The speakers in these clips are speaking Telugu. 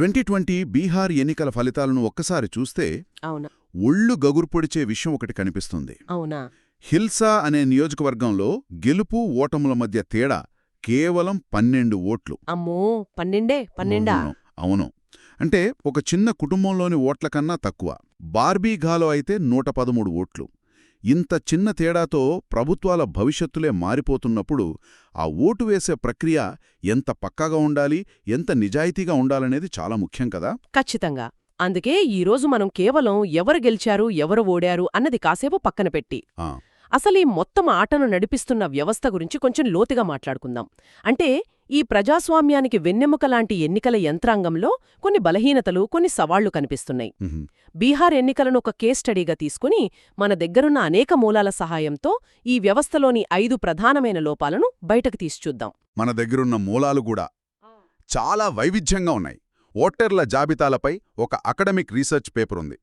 2020 బీహార్ ఎన్నికల ఫలితాలను ఒక్కసారి చూస్తే అవునా ఒళ్ళు గగుర్పొడిచే విషయం ఒకటి కనిపిస్తుంది. అవునా హిల్సా అనే నియోజకవర్గంలో గెలుపు ఓటముల మధ్య తేడా కేవలం 12 ఓట్లు. అమ్మో 12 అవును, అవును. అంటే ఒక చిన్న కుటుంబంలోని ఓట్ల కన్నా తక్కువ. బార్బీఘాలో అయితే 113 ఓట్లు. ఇంత చిన్న తేడాతో ప్రభుత్వాల భవిష్యత్తులే మారిపోతున్నప్పుడు ఆ ఓటు వేసే ప్రక్రియ ఎంత పక్కాగా ఉండాలి, ఎంత నిజాయితీగా ఉండాలనేది చాలా ముఖ్యం కదా. ఖచ్చితంగా. అందుకే ఈరోజు మనం కేవలం ఎవరు గెలిచారు ఎవరు ఓడారు అన్నది కాసేపు పక్కన పెట్టి ఆ, అసలీ మొత్తం ఆటను నడిపిస్తున్న వ్యవస్థ గురించి కొంచెం లోతుగా మాట్లాడుకుందాం. అంటే ఈ ప్రజాస్వామ్యానికి వెన్నెముక లాంటి ఎన్నికల యంత్రాంగంలో కొన్ని బలహీనతలు, కొన్ని సవాళ్లు కనిపిస్తున్నాయి. ఉహుం, బీహార్ ఎన్నికలను ఒక కేస్ స్టడీగా తీసుకుని మన దగ్గరున్న అనేక మూలాల సహాయంతో ఈ వ్యవస్థలోని 5 ప్రధానమైన లోపాలను బయటకు తీసిచూద్దాం. మన దగ్గరున్న మూలాలు కూడా చాలా వైవిధ్యంగా ఉన్నాయి. ఓటర్ల జాబితాలపై ఒక అకడమిక్ రీసెర్చ్ పేపర్ ఉంది.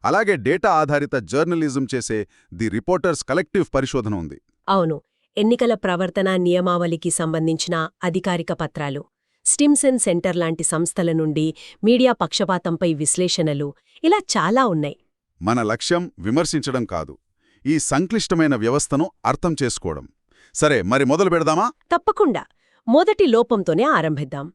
అలాగే డేటా ఆధారిత జర్నలిజం చేసే ది రిపోర్టర్స్ కలెక్టివ్ పరిశోధన ఉంది. అవును, ఎన్నికల ప్రవర్తన నియమావళికి సంబంధించిన అధికారిక పత్రాలు, స్టిమ్సన్ సెంటర్ లాంటి సంస్థల నుండి మీడియా పక్షపాతంపై విశ్లేషణలు, ఇలా చాలా ఉన్నాయి. మన లక్ష్యం విమర్శించడం కాదు, ఈ సంక్లిష్టమైన వ్యవస్థను అర్థం చేసుకోవడం. సరే, మరి మొదలు పెడదామా? తప్పకుండా. మొదటి లోపంతోనే ఆరంభిద్దాం.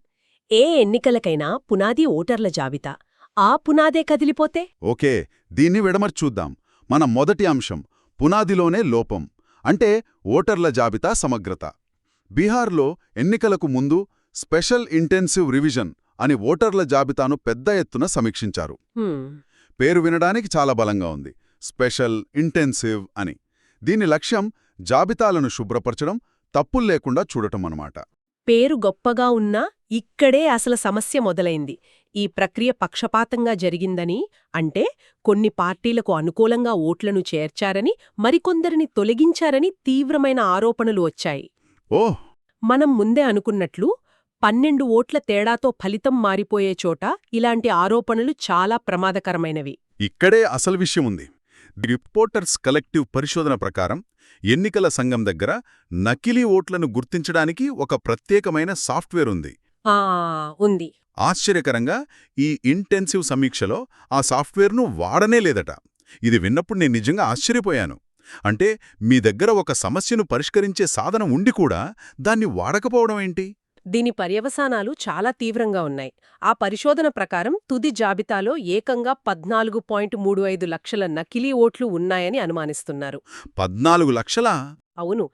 ఏ ఎన్నికలకైనా పునాది ఓటర్ల జాబితా. ఆ పునాదే కదిలిపోతే? ఓకే, దీన్ని విడమర్చూద్దాం. మన మొదటి అంశం పునాదిలోనే లోపం, అంటే ఓటర్ల జాబితా సమగ్రత. బీహార్లో ఎన్నికలకు ముందు స్పెషల్ ఇంటెన్సివ్ రివిజన్ అని ఓటర్ల జాబితాను పెద్ద ఎత్తున సమీక్షించారు. పేరు వినడానికి చాలా బలంగా ఉంది, స్పెషల్ ఇంటెన్సివ్ అని. దీని లక్ష్యం జాబితాలను శుభ్రపరచడం, తప్పుల్లేకుండా చూడటం అన్నమాట. పేరు గొప్పగా ఉన్నా ఇక్కడే అసలు సమస్య మొదలైంది. ఈ ప్రక్రియ పక్షపాతంగా జరిగిందని, అంటే కొన్ని పార్టీలకు అనుకూలంగా ఓట్లను చేర్చారని, మరికొందరిని తొలగించారని తీవ్రమైన ఆరోపణలు వచ్చాయి. ఓహ్, మనం ముందే అనుకున్నట్లు 12 ఓట్ల తేడాతో ఫలితం మారిపోయే చోట ఇలాంటి ఆరోపణలు చాలా ప్రమాదకరమైనవి. ఇక్కడే అసలు విషయం ఉంది. ది రిపోర్టర్స్ కలెక్టివ్ పరిశోధన ప్రకారం ఎన్నికల సంఘం దగ్గర నకిలీ ఓట్లను గుర్తించడానికి ఒక ప్రత్యేకమైన సాఫ్ట్వేర్ ఉంది. ఉంది. ఆశ్చర్యకరంగా ఈ ఇంటెన్సివ్ సమీక్షలో ఆ సాఫ్ట్వేర్ను వాడనే లేదట. ఇది విన్నప్పుడు నేను నిజంగా ఆశ్చర్యపోయాను. అంటే మీ దగ్గర ఒక సమస్యను పరిష్కరించే సాధనం ఉండి కూడా దాన్ని వాడకపోవడం ఏంటి? దీని పర్యవసానాలు చాలా తీవ్రంగా ఉన్నాయి. ఆ పరిశోధన ప్రకారం తుది జాబితాలో ఏకంగా 14.35 లక్షల నకిలీ ఓట్లు ఉన్నాయని అనుమానిస్తున్నారు. 14 లక్షలా? అవును,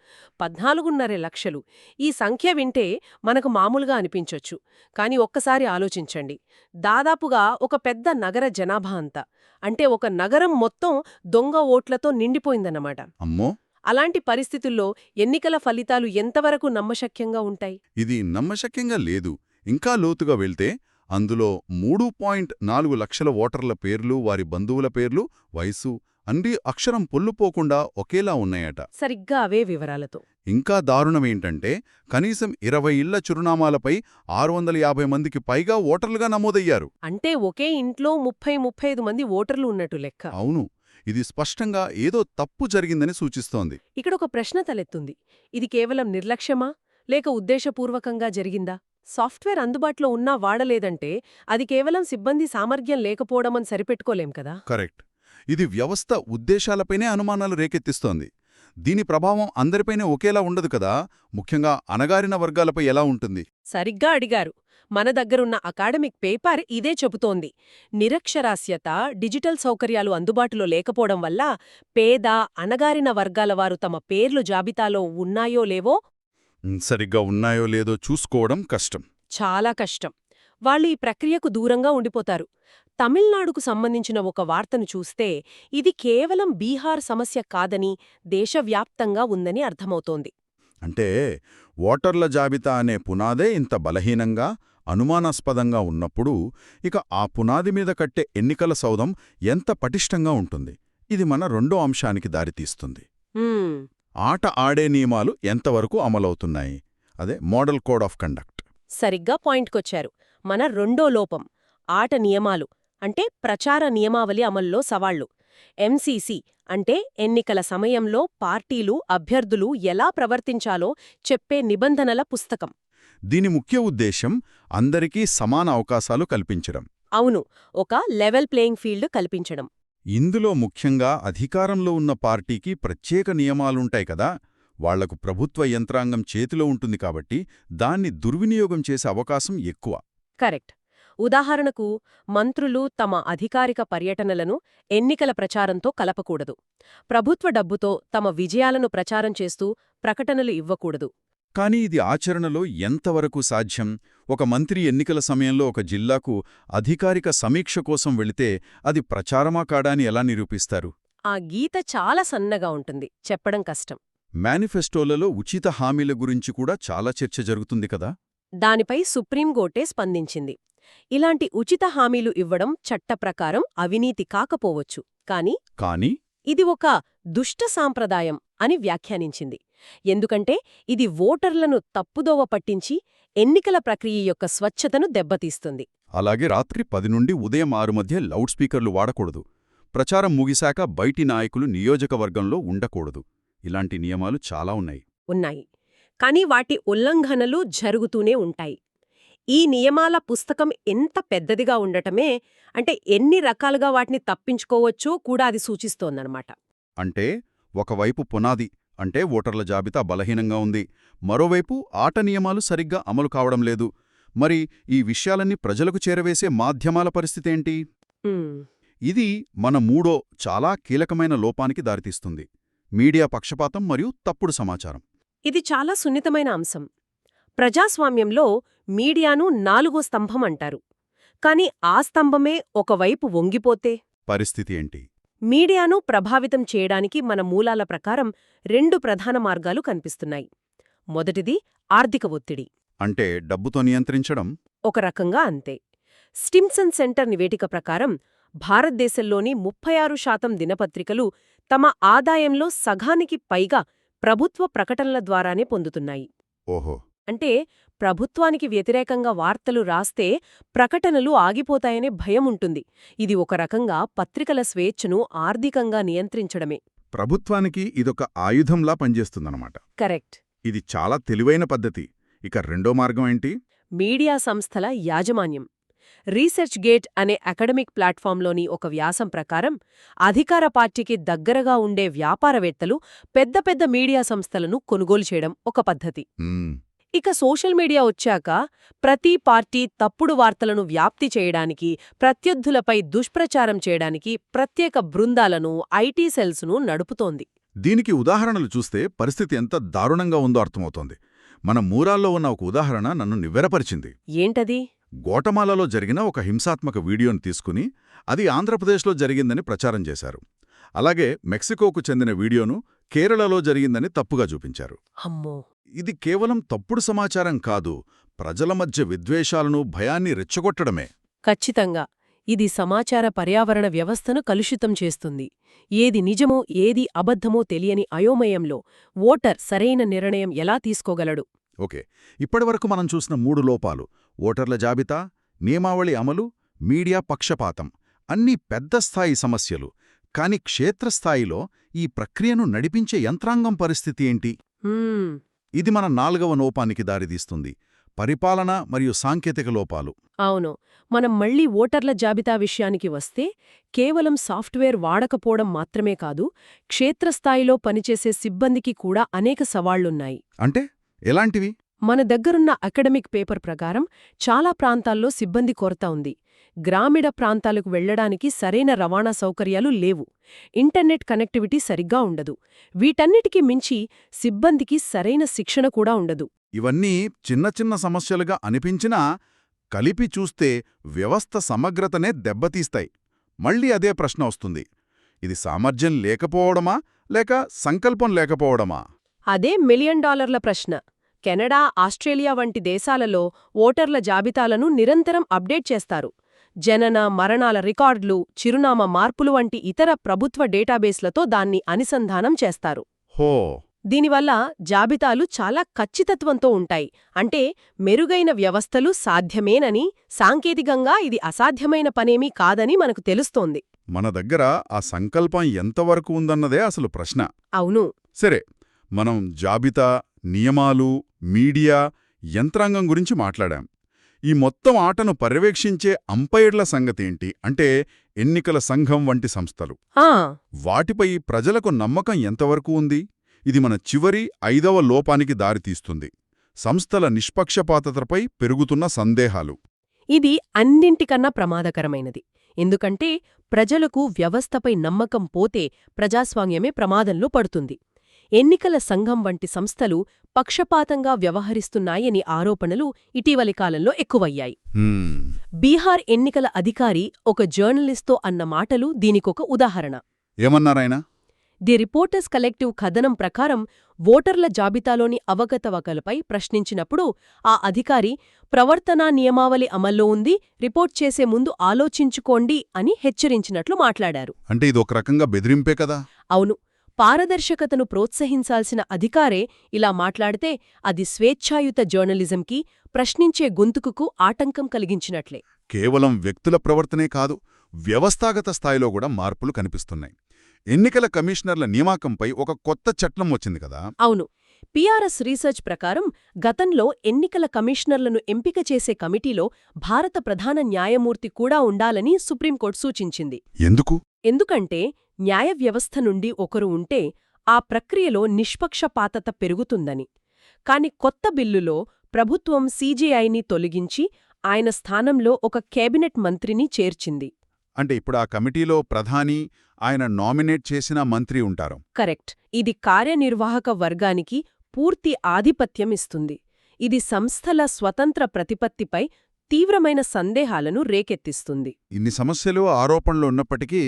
14.5 లక్షలు. ఈ సంఖ్య వింటే మనకు మామూలుగా అనిపించొచ్చు. కాని ఒక్కసారి ఆలోచించండి. దాదాపుగా ఒక పెద్ద నగర జనాభా అంతా, అంటే ఒక నగరం మొత్తం దొంగ ఓట్లతో నిండిపోయిందన్నమాట. అమ్మో, అలాంటి పరిస్థితుల్లో ఎన్నికల ఫలితాలు ఎంతవరకు నమ్మశక్యంగా ఉంటాయి? ఇది నమ్మశక్యంగా లేదు. ఇంకా లోతుగా వెళ్తే అందులో 3.4 లక్షల ఓటర్ల పేర్లు, వారి బంధువుల పేర్లు, వయసు అన్నీ అక్షరం పొల్లుపోకుండా ఒకేలా ఉన్నాయట. సరిగ్గా అవే వివరాలతో. ఇంకా దారుణమేంటంటే కనీసం 20 ఇళ్ల చిరునామాలపై 650 మందికి పైగా ఓటర్లుగా నమోదయ్యారు. అంటే ఒకే ఇంట్లో 30-35 మంది ఓటర్లు ఉన్నట్టు లెక్క. అవును, ఇది స్పష్టంగా ఏదో తప్పు జరిగిందని సూచిస్తోంది. ఇక్కడొక ప్రశ్న తలెత్తుంది. ఇది కేవలం నిర్లక్ష్యమా, లేక ఉద్దేశపూర్వకంగా జరిగిందా? సాఫ్ట్వేర్ అందుబాటులో ఉన్నా వాడలేదంటే అది కేవలం సిబ్బంది సామర్థ్యం లేకపోవడమని సరిపెట్టుకోలేం కదా. కరెక్ట్. ఇది వ్యవస్థ ఉద్దేశాలపైనే అనుమానాలు రేకెత్తిస్తోంది. దీని ప్రభావం అందరిపైనే ఒకేలా ఉండదు కదా. ముఖ్యంగా అణగారిన వర్గాలపై ఎలా ఉంటుంది? సరిగ్గా అడిగారు. మన దగ్గరున్న అకాడమిక్ పేపర్ ఇదే చెబుతోంది. నిరక్షరాస్యత, డిజిటల్ సౌకర్యాలు అందుబాటులో లేకపోవడం వల్ల పేద, అణగారిన వర్గాల వారు తమ పేర్లు జాబితాలో ఉన్నాయో లేవో సరిగ్గా ఉన్నాయో లేదో చూసుకోవడం కష్టం. చాలా కష్టం. వాళ్ళు ఈ ప్రక్రియకు దూరంగా ఉండిపోతారు. తమిళనాడుకు సంబంధించిన ఒక వార్తను చూస్తే ఇది కేవలం బీహార్ సమస్య కాదని, దేశవ్యాప్తంగా ఉందని అర్థమవుతోంది. అంటే ఓటర్ల జాబితా అనే పునాదే ఇంత బలహీనంగా, అనుమానాస్పదంగా ఉన్నప్పుడు ఇక ఆ పునాది మీద కట్టే ఎన్నికల సౌధం ఎంత పటిష్టంగా ఉంటుంది? ఇది మన రెండో అంశానికి దారితీస్తుంది. ఆట ఆడే నియమాలు ఎంతవరకు అమలవుతున్నాయి? అదే మోడల్ కోడ్ ఆఫ్ కండక్ట్. సరిగ్గా పాయింట్కొచ్చారు. మన రెండో లోపం ఆట నియమాలు, అంటే ప్రచార నియమావళి అమల్లో సవాళ్లు. ఎంసీసీ అంటే ఎన్నికల సమయంలో పార్టీలు, అభ్యర్థులు ఎలా ప్రవర్తించాలో చెప్పే నిబంధనల పుస్తకం. దీని ముఖ్య ఉద్దేశం అందరికీ సమాన అవకాశాలు కల్పించడం. అవును, ఒక లెవెల్ ప్లేయింగ్ ఫీల్డ్ కల్పించడం. ఇందులో ముఖ్యంగా అధికారంలో ఉన్న పార్టీకి ప్రత్యేక నియమాలుంటాయి కదా, వాళ్లకు ప్రభుత్వ యంత్రాంగం చేతిలో ఉంటుంది కాబట్టి దాన్ని దుర్వినియోగం చేసే అవకాశం ఎక్కువ. కరెక్ట్. ఉదాహరణకు, మంత్రులు తమ అధికారిక పర్యటనలను ఎన్నికల ప్రచారంతో కలపకూడదు. ప్రభుత్వ డబ్బుతో తమ విజయాలను ప్రచారం చేస్తూ ప్రకటనలు ఇవ్వకూడదు. కానీ ఇది ఆచరణలో ఎంతవరకు సాధ్యం? ఒక మంత్రి ఎన్నికల సమయంలో ఒక జిల్లాకు అధికారిక సమీక్ష కోసం వెళితే అది ప్రచారమా కాడా అని ఎలా నిరూపిస్తారు? ఆ గీత చాలా సన్నగా ఉంటుంది, చెప్పడం కష్టం. మేనిఫెస్టోలలో ఉచిత హామీల గురించి కూడా చాలా చర్చ జరుగుతుంది కదా. దానిపై సుప్రీంకోర్టే స్పందించింది. ఇలాంటి ఉచిత హామీలు ఇవ్వడం చట్టప్రకారం అవినీతి కాకపోవచ్చు, కానీ ఇది ఒక దుష్ట సాంప్రదాయం అని వ్యాఖ్యానించింది. ఎందుకంటే ఇది ఓటర్లను తప్పుదోవ పట్టించి ఎన్నికల ప్రక్రియ యొక్క స్వచ్ఛతను దెబ్బతీస్తుంది. అలాగే రాత్రి 10 నుండి ఉదయం 6 మధ్య లౌడ్ స్పీకర్లు వాడకూడదు. ప్రచారం ముగిశాక బయటి నాయకులు నియోజకవర్గంలో ఉండకూడదు. ఇలాంటి నియమాలు చాలా ఉన్నాయి. కానీ వాటి ఉల్లంఘనలు జరుగుతూనే ఉంటాయి. ఈ నియమాల పుస్తకం ఎంత పెద్దదిగా ఉండటమే, అంటే ఎన్ని రకాలుగా వాటిని తప్పించుకోవచ్చో కూడా అది సూచిస్తోందన్నమాట. అంటే ఒకవైపు పునాది అంటే ఓటర్ల జాబితా బలహీనంగా ఉంది, మరోవైపు ఆట నియమాలు సరిగ్గా అమలు కావడం లేదు. మరి ఈ విషయాలన్నీ ప్రజలకు చేరవేసే మాధ్యమాల పరిస్థితేంటి? ఇది మన మూడో చాలా కీలకమైన లోపానికి దారితీస్తుంది: మీడియా పక్షపాతం మరియు తప్పుడు సమాచారం. ఇది చాలా సున్నితమైన అంశం. ప్రజాస్వామ్యంలో మీడియాను 4వ స్తంభం అంటారు. కాని ఆ స్తంభమే ఒకవైపు వంగిపోతే పరిస్థితి ఏంటి? మీడియాను ప్రభావితం చేయడానికి మన మూలాల ప్రకారం 2 ప్రధాన మార్గాలు కనిపిస్తున్నాయి. మొదటిది ఆర్థిక ఒత్తిడి. అంటే డబ్బుతో నియంత్రించడం? ఒక రకంగా అంతే. స్టిమ్సన్ సెంటర్ నివేదిక ప్రకారం భారతదేశంలోని 36% దినపత్రికలు తమ ఆదాయంలో సగానికి పైగా ప్రభుత్వ ప్రకటనల ద్వారానే పొందుతున్నాయి. ఓహో. అంటే ప్రభుత్వానికి వ్యతిరేకంగా వార్తలు రాస్తే ప్రకటనలు ఆగిపోతాయనే భయం ఉంటుంది. ఇది ఒక రకంగా పత్రికల స్వేచ్ఛను ఆర్థికంగా నియంత్రించడమే. ప్రభుత్వానికి ఇదొక ఆయుధంలా పనిచేస్తుందన్నమాట. కరెక్ట్. ఇది చాలా తెలివైన పద్ధతి. ఇక రెండో మార్గం ఏంటి? మీడియా సంస్థల యాజమాన్యం. రీసెర్చ్ గేట్ అనే అకాడమిక్ ప్లాట్ఫాంలోని ఒక వ్యాసం ప్రకారం అధికార పార్టీకి దగ్గరగా ఉండే వ్యాపారవేత్తలు పెద్ద పెద్ద మీడియా సంస్థలను కొనుగోలు చేయడం ఒక పద్ధతి. ఇక సోషల్ మీడియా వచ్చాక ప్రతి పార్టీ తప్పుడు వార్తలను వ్యాప్తి చేయడానికి, ప్రత్యర్థులపై దుష్ప్రచారం చేయడానికి ప్రత్యేక బృందాలను, ఐటీ సెల్స్ను నడుపుతోంది. దీనికి ఉదాహరణలు చూస్తే పరిస్థితి ఎంత దారుణంగా ఉందో అర్థమవుతోంది. మన మూరాల్లో ఉన్న ఒక ఉదాహరణ నన్ను నివ్వెరపరిచింది. ఏంటది? గోటమాలలో జరిగిన ఒక హింసాత్మక వీడియోను తీసుకుని అది ఆంధ్రప్రదేశ్లో జరిగిందని ప్రచారం చేశారు. అలాగే మెక్సికోకు చెందిన వీడియోను కేరళలో జరిగిందని తప్పుగా చూపించారు. అమ్మో! ఇది కేవలం తప్పుడు సమాచారం కాదు, ప్రజల మధ్య విద్వేషాలను, భయాన్ని రెచ్చగొట్టడమే. ఖచ్చితంగా. ఇది సమాచార పర్యావరణ వ్యవస్థను కలుషితం చేస్తుంది. ఏది నిజమో ఏది అబద్ధమో తెలియని అయోమయంలో ఓటర్ సరైన నిర్ణయం ఎలా తీసుకోగలడు? ఓకే, ఇప్పటివరకు మనం చూసిన 3 లోపాలు: ఓటర్ల జాబితా, నియమావళి అమలు, మీడియా పక్షపాతం — అన్నీ పెద్ద స్థాయి సమస్యలు. కాని క్షేత్రస్థాయిలో ఈ ప్రక్రియను నడిపించే యంత్రాంగం పరిస్థితి ఏంటి? ఇది మన 4వ లోపానికి దారితీస్తుంది: పరిపాలన మరియు సాంకేతిక లోపాలు. అవును. మనం మళ్లీ ఓటర్ల జాబితా విషయానికి వస్తే, కేవలం సాఫ్ట్వేర్ వాడకపోవడం మాత్రమే కాదు, క్షేత్రస్థాయిలో పనిచేసే సిబ్బందికి కూడా అనేక సవాళ్లున్నాయి. అంటే ఎలాంటివి? మన దగ్గరున్న అకాడమిక్ పేపర్ ప్రకారం చాలా ప్రాంతాల్లో సిబ్బంది కొరత ఉంది. గ్రామీణ ప్రాంతాలకు వెళ్లడానికి సరైన రవాణా సౌకర్యాలు లేవు. ఇంటర్నెట్ కనెక్టివిటీ సరిగ్గా ఉండదు. వీటన్నిటికీ మించి సిబ్బందికి సరైన శిక్షణ కూడా ఉండదు. ఇవన్నీ చిన్న చిన్న సమస్యలుగా అనిపించినా కలిపి చూస్తే వ్యవస్థ సమగ్రతనే దెబ్బతీస్తాయి. మళ్ళీ అదే ప్రశ్న వస్తుంది: ఇది సామర్థ్యం లేకపోవడమా లేక సంకల్పం లేకపోవడమా? అదే $1 మిలియన్ ప్రశ్న. కెనడా, ఆస్ట్రేలియా వంటి దేశాలలో ఓటర్ల జాబితాలను నిరంతరం అప్డేట్ చేస్తారు. జనన, మరణాల రికార్డులు, చిరునామా మార్పులు వంటి ఇతర ప్రభుత్వ డేటాబేస్లతో దాన్ని అనుసంధానం చేస్తారు. హో! దీనివల్ల జాబితాలు చాలా ఖచ్చితత్వంతో ఉంటాయి. అంటే మెరుగైన వ్యవస్థలు సాధ్యమేనని, సాంకేతికంగా ఇది అసాధ్యమైన పనేమీ కాదని మనకు తెలుస్తోంది. మన దగ్గర ఆ సంకల్పం ఎంతవరకు ఉందన్నదే అసలు ప్రశ్న. అవును. సరే, మనం జాబితా, నియమాలు, మీడియా యంత్రాంగం గురించి మాట్లాడాం. ఈ మొత్తం ఆటను పర్యవేక్షించే అంపైర్ల సంగతేంటి? అంటే ఎన్నికల సంఘం వంటి సంస్థలు. ఆ వాటిపై ప్రజలకు నమ్మకం ఎంతవరకు ఉంది? ఇది మన చివరి 5వ లోపానికి దారితీస్తుంది. సంస్థల నిష్పక్షపాతతపై పెరుగుతున్న సందేహాలు. ఇది అన్నింటికన్నా ప్రమాదకరమైనది. ఎందుకంటే ప్రజలకు వ్యవస్థపై నమ్మకం పోతే ప్రజాస్వామ్యమే ప్రమాదంలో పడుతుంది. ఎన్నికల సంఘం వంటి సంస్థలు పక్షపాతంగా వ్యవహరిస్తున్నాయని ఆరోపణలు ఇటీవలి కాలంలో ఎక్కువయ్యాయి. బీహార్ ఎన్నికల అధికారి ఒక జర్నలిస్ట్తో అన్న మాటలు దీనికొక ఉదాహరణ. ఏమన్నారాయన? ది రిపోర్టర్స్ కలెక్టివ్ కథనం ప్రకారం ఓటర్ల జాబితాలోని అవకతవకలపై ప్రశ్నించినప్పుడు ఆ అధికారి ప్రవర్తనా నియమావళి అమల్లో ఉంది, రిపోర్ట్ చేసే ముందు ఆలోచించుకోండి అని హెచ్చరించినట్లు మాట్లాడారు. అంటే ఇది ఒక రకంగా బెదిరింపే కదా? అవును. పారదర్శకతను ప్రోత్సహించాల్సిన అధికారే ఇలా మాట్లాడితే అది స్వేచ్ఛాయుత జర్నలిజంకి, ప్రశ్నించే గొంతుకుకు ఆటంకం కలిగించినట్లే. కేవలం వ్యక్తుల ప్రవర్తనే కాదు, వ్యవస్థాగత స్థాయిలో కూడా మార్పులు కనిపిస్తున్నాయి. ఎన్నికల కమిషనర్ల నియామకంపై ఒక కొత్త చట్టం వచ్చింది కదా? అవును. పిఆర్ఎస్ రీసెర్చ్ ప్రకారం గతంలో ఎన్నికల కమిషనర్లను ఎంపిక చేసే కమిటీలో భారత ప్రధాన న్యాయమూర్తి కూడా ఉండాలని సుప్రీంకోర్టు సూచించింది. ఎందుకు? ఎందుకంటే న్యాయ వ్యవస్థ నుండి ఒకరు ఉంటే ఆ ప్రక్రియలో నిష్పక్షపాతత పెరుగుతుందని. కాని కొత్త బిల్లులో ప్రభుత్వం సీజేఐని తొలగించి ఆయన స్థానంలో ఒక కేబినెట్ మంత్రిని చేర్చింది. అంటే ఇప్పుడు ఆ కమిటీలో ప్రధాని, ఆయన నామినేట్ చేసిన మంత్రి ఉంటారు. కరెక్ట్. ఇది కార్యనిర్వాహక వర్గానికి పూర్తి ఆధిపత్యం ఇస్తుంది. ఇది సంస్థల స్వతంత్ర ప్రతిపత్తిపై తీవ్రమైన సందేహాలను రేకెత్తిస్తుంది. ఇన్ని సమస్యలు, ఆరోపణలు ఉన్నప్పటికీ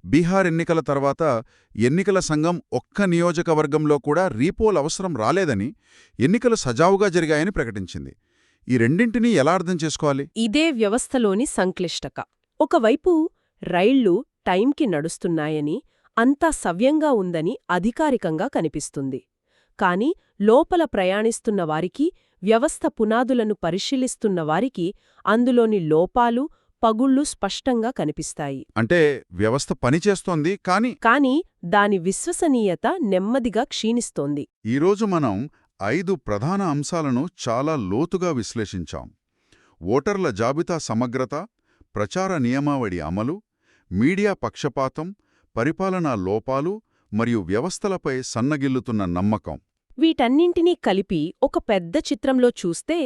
బీహార్ ఎన్నికల తర్వాత ఎన్నికల సంఘం ఒక్క నియోజకవర్గంలో కూడా రీపోల్ అవసరం రాలేదని, ఎన్నికలు సజావుగా జరిగాయని ప్రకటించింది. ఈ రెండింటినీ ఎలా అర్థం చేసుకోవాలి? ఇదే వ్యవస్థలోని సంక్లిష్టక. ఒకవైపు రైళ్లు టైంకి నడుస్తున్నాయని, అంతా సవ్యంగా ఉందని అధికారికంగా కనిపిస్తుంది. కాని లోపల ప్రయాణిస్తున్న వారికి, వ్యవస్థ పునాదులను పరిశీలిస్తున్న వారికి అందులోని లోపాలు, పగుళ్లు స్పష్టంగా కనిపిస్తాయి. అంటే వ్యవస్థ పనిచేస్తోంది, కాని దాని విశ్వసనీయత నెమ్మదిగా క్షీణిస్తోంది. ఈరోజు మనం 5 ప్రధాన అంశాలను చాలా లోతుగా విశ్లేషించాం. ఓటర్ల జాబితా సమగ్రత, ప్రచార నియమావళి అమలు, మీడియా పక్షపాతం, పరిపాలనా లోపాలు మరియు వ్యవస్థలపై సన్నగిల్లుతున్న నమ్మకం. వీటన్నింటినీ కలిపి ఒక పెద్ద చిత్రంలో చూస్తే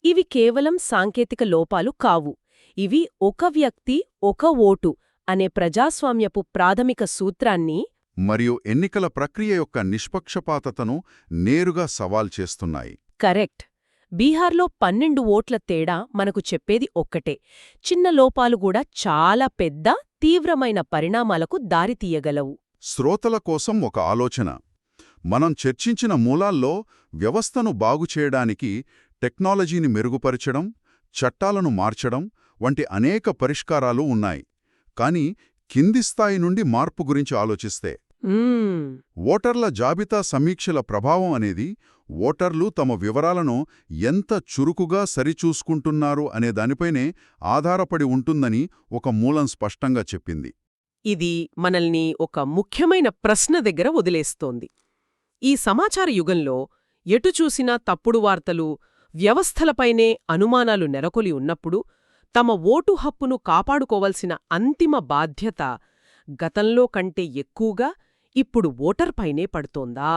ఇవి కేవలం సాంకేతిక లోపాలు కావు. ఇవి ఒక వ్యక్తి, ఒక ఓటు అనే ప్రజాస్వామ్యపు ప్రాథమిక సూత్రాన్ని మరియు ఎన్నికల ప్రక్రియ యొక్క నిష్పక్షపాతతను నేరుగా సవాల్ చేస్తున్నాయి. కరెక్ట్. బీహార్లో 12 ఓట్ల తేడా మనకు చెప్పేది ఒక్కటే: చిన్న లోపాలు కూడా చాలా పెద్ద, తీవ్రమైన పరిణామాలకు దారితీయగలవు. శ్రోతల కోసం ఒక ఆలోచన. మనం చర్చించిన మూలాల్లో వ్యవస్థను బాగుచేయడానికి టెక్నాలజీని మెరుగుపరచడం, చట్టాలను మార్చడం వంటి అనేక పరిష్కారాలు ఉన్నాయి. కానీ కింది స్థాయి నుండి మార్పు గురించి ఆలోచిస్తే, ఓటర్ల జాబితా సమీక్షల ప్రభావం అనేది ఓటర్లు తమ వివరాలను ఎంత చురుకుగా సరిచూసుకుంటున్నారు అనే దానిపైనే ఆధారపడి ఉంటుందని ఒక మూలం స్పష్టంగా చెప్పింది. ఇది మనల్ని ఒక ముఖ్యమైన ప్రశ్న దగ్గర వదిలేస్తోంది. ఈ సమాచార యుగంలో ఎటు చూసినా తప్పుడు వార్తలు, వ్యవస్థలపైనే అనుమానాలు నెలకొలి ఉన్నప్పుడు తమ ఓటు హక్కును కాపాడుకోవలసిన అంతిమ బాధ్యత గతంలో కంటే ఎక్కువగా ఇప్పుడు ఓటర్పైనే పడుతోందా?